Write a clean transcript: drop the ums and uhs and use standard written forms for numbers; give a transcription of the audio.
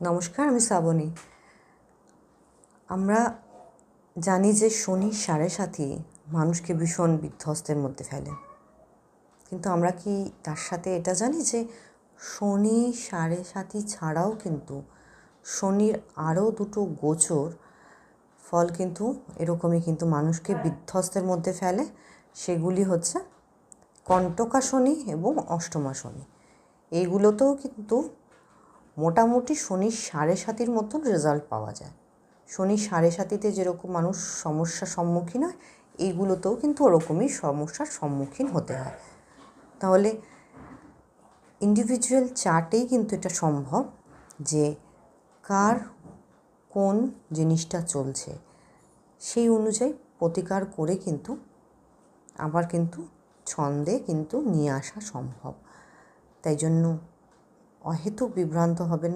নমস্কার, আমি শ্রাবণী। আমরা জানি যে শনি সাড়ে সাথী মানুষকে ভীষণ বিধ্বস্তের মধ্যে ফেলে, কিন্তু আমরা কি তার সাথে এটা জানি যে শনি সাড়ে সাথী ছাড়াও কিন্তু শনির আরও দুটো গোচর ফল কিন্তু এরকমই কিন্তু মানুষকে বিধ্বস্তের মধ্যে ফেলে। সেগুলি হচ্ছে কন্টকা শনি এবং অষ্টমা শনি। এইগুলোতেও কিন্তু মোটামুটি শনির সাড়ে সাতির মতন রেজাল্ট পাওয়া যায়। শনির সাড়ে সাতিতে যেরকম মানুষ সমস্যার সম্মুখীন হয়, এইগুলোতেও কিন্তু ওরকমই সমস্যার সম্মুখীন হতে হয়। তাহলে ইন্ডিভিজুয়াল চার্টেই কিন্তু এটা সম্ভব যে কার কোন জিনিসটা চলছে সেই অনুযায়ী প্রতিকার করে কিন্তু আবার কিন্তু ছন্দে কিন্তু নিয়ে আসা সম্ভব। তাই জন্য অহেতুক বিভ্রান্ত হবেন না।